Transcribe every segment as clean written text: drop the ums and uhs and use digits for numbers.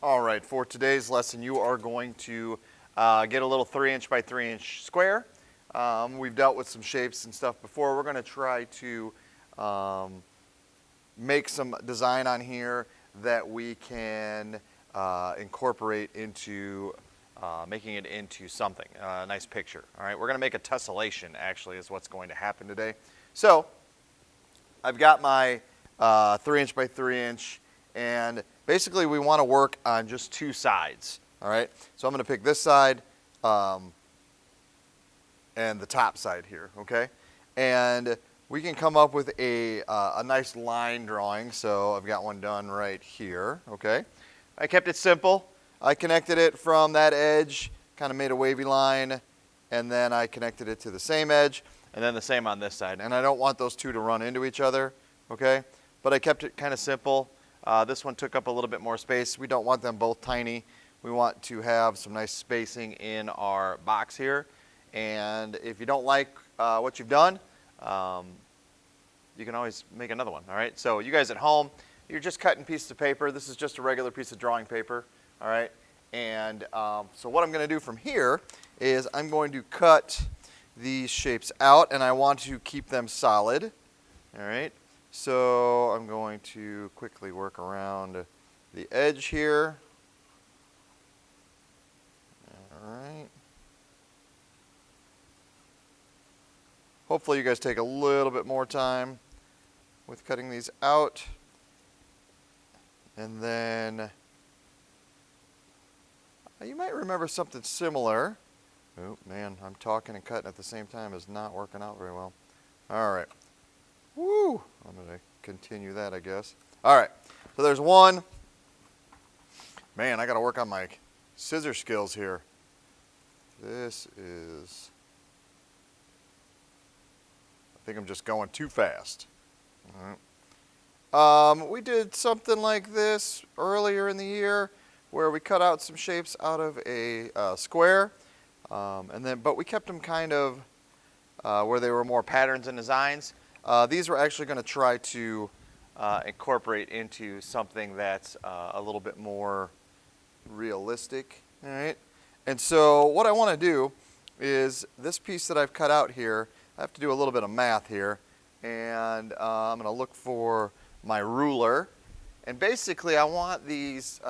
All right, for today's lesson, you are going to get a little 3" by 3" square. We've dealt with some shapes and stuff before. We're going to try to make some design on here that we can incorporate into making it into something, a nice picture. All right, we're going to make a tessellation, actually, is what's going to happen today. So I've got my 3" by 3", and basically we want to work on just two sides. All right, so I'm going to pick this side and the top side here. Okay, and we can come up with a nice line drawing. So I've got one done right here. Okay, I kept it simple. I connected it from that edge, kind of made a wavy line, and then I connected it to the same edge, and then the same on this side. And I don't want those two to run into each other. Okay, but I kept it kind of simple. This one took up a little bit more space. We don't want them both tiny. We want to have some nice spacing in our box here. And if you don't like what you've done, you can always make another one. All right, so you guys at home, you're just cutting pieces of paper. This is just a regular piece of drawing paper. All right, and so what I'm going to do from here is I'm going to cut these shapes out, and I want to keep them solid. All right. So I'm going to quickly work around the edge here. All right. Hopefully you guys take a little bit more time with cutting these out. And then you might remember something similar. Oh man, I'm talking and cutting at the same time is not working out very well. All right. Woo! I'm going to continue that, I guess. All right, so there's one. Man, I got to work on my scissor skills here. This is, I think I'm just going too fast. All right. We did something like this earlier in the year where we cut out some shapes out of a square, but we kept them kind of where they were more patterns and designs. These we're actually going to try to incorporate into something that's a little bit more realistic. All right. And so what I want to do is this piece that I've cut out here, I have to do a little bit of math here. And I'm going to look for my ruler. And basically I want these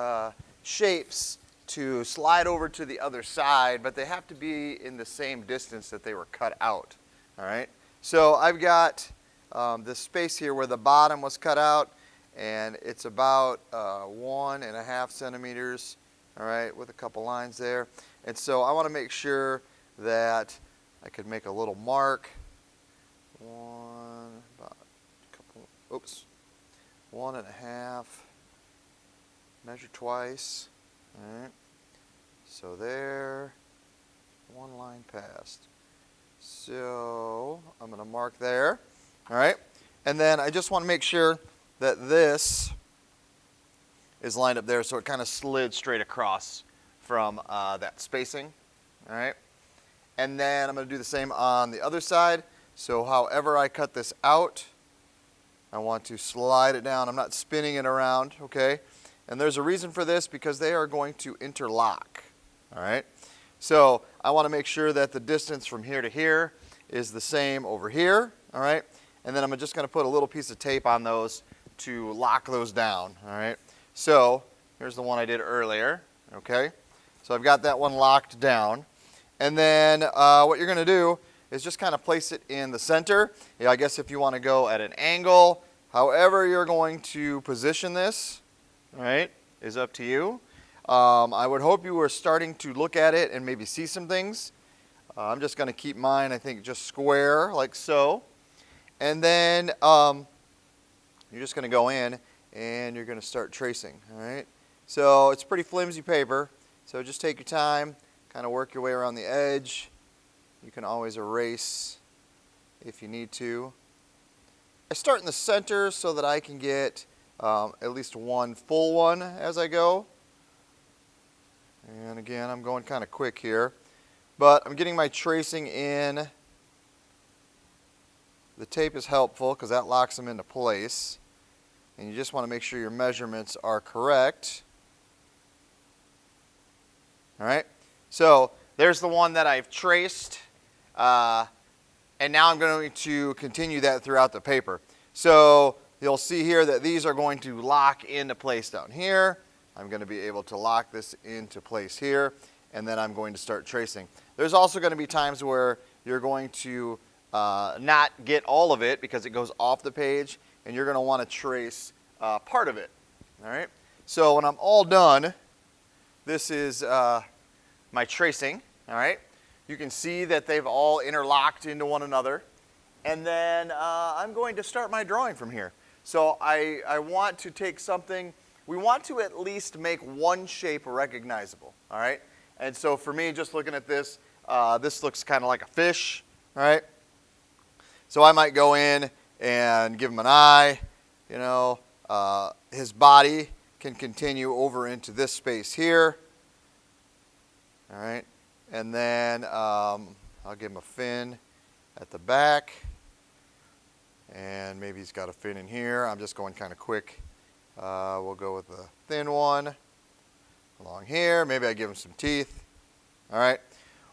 shapes to slide over to the other side, but they have to be in the same distance that they were cut out. All right. So I've got this space here where the bottom was cut out, and it's about 1.5 centimeters, all right, with a couple lines there. And so I want to make sure that I could make a little mark. Oops, 1.5, measure twice, all right. So there, one line passed. So I'm going to mark there. All right, and then I just want to make sure that this is lined up there so it kind of slid straight across from that spacing. All right, and then I'm going to do the same on the other side. So however I cut this out, I want to slide it down. I'm not spinning it around, okay? And there's a reason for this, because they are going to interlock. All right, so I want to make sure that the distance from here to here is the same over here. All right. And then I'm just going to put a little piece of tape on those to lock those down. All right. So here's the one I did earlier. Okay. So I've got that one locked down. And then what you're going to do is just kind of place it in the center. Yeah, I guess if you want to go at an angle, however you're going to position this, all right, is up to you. I would hope you were starting to look at it and maybe see some things. I'm just going to keep mine, I think, just square like so. And then you're just going to go in and you're going to start tracing, all right? So it's pretty flimsy paper, so just take your time, kind of work your way around the edge. You can always erase if you need to. I start in the center so that I can get at least one full one as I go. And again, I'm going kind of quick here, but I'm getting my tracing in. The tape is helpful because that locks them into place. And you just want to make sure your measurements are correct. All right, so there's the one that I've traced, and now I'm going to continue that throughout the paper. So you'll see here that these are going to lock into place down here. I'm going to be able to lock this into place here, and then I'm going to start tracing. There's also going to be times where you're going to not get all of it because it goes off the page, and you're going to want to trace part of it. All right. So when I'm all done, this is my tracing. All right. You can see that they've all interlocked into one another, and then I'm going to start my drawing from here. So I want to take something. We want to at least make one shape recognizable. All right. And so for me, just looking at this, this looks kind of like a fish. All right. So I might go in and give him an eye. You know, his body can continue over into this space here. All right. And then I'll give him a fin at the back. And maybe he's got a fin in here. I'm just going kind of quick. We'll go with the thin one along here. Maybe I give him some teeth. All right.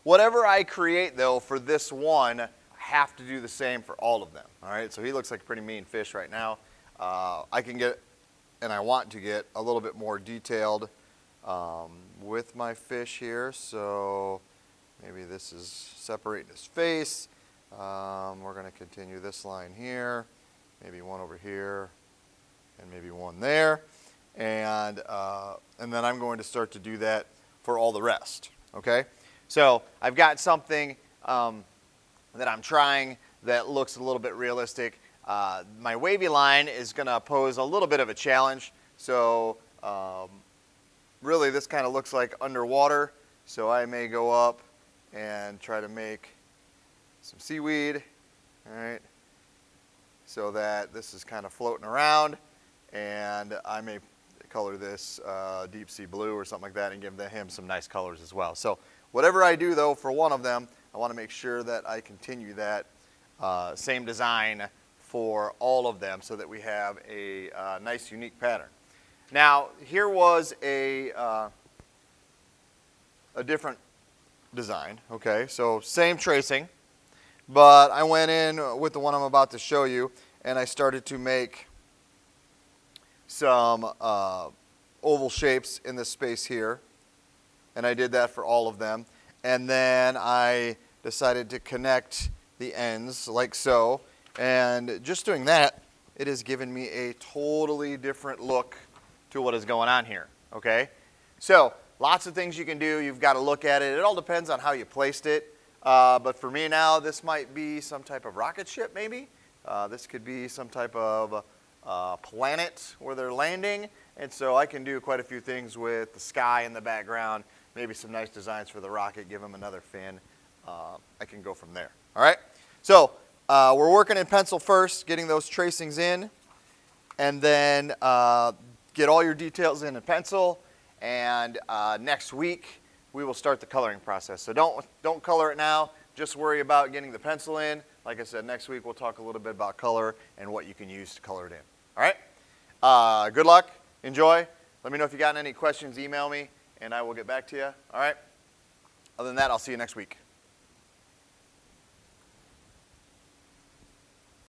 Whatever I create, though, for this one, I have to do the same for all of them. All right. So he looks like a pretty mean fish right now. I can get, and I want to get, a little bit more detailed with my fish here. So maybe this is separating his face. We're going to continue this line here, maybe one over here, and maybe one there. And then I'm going to start to do that for all the rest, okay? So I've got something that I'm trying that looks a little bit realistic. My wavy line is going to pose a little bit of a challenge. So really this kind of looks like underwater. So I may go up and try to make some seaweed, all right, so that this is kind of floating around, and I may color this deep sea blue or something like that and give him some nice colors as well. So whatever I do, though, for one of them, I want to make sure that I continue that same design for all of them so that we have a nice, unique pattern. Now, here was a different design, okay? So same tracing, but I went in with the one I'm about to show you, and I started to make some oval shapes in this space here, and I did that for all of them. And then I decided to connect the ends like so, and just doing that, it has given me a totally different look to what is going on here, okay? So lots of things you can do. You've got to look at it. It all depends on how you placed it. But for me now, this might be some type of rocket ship maybe. This could be some type of planet where they're landing. And so I can do quite a few things with the sky in the background, maybe some nice designs for the rocket, give them another fin. I can go from there. All right? So we're working in pencil first, getting those tracings in, and then get all your details in pencil. And next week, we will start the coloring process. So don't color it now. Just worry about getting the pencil in. Like I said, next week we'll talk a little bit about color and what you can use to color it in. All right? Good luck. Enjoy. Let me know if you got any questions. Email me, and I will get back to you. All right? Other than that, I'll see you next week.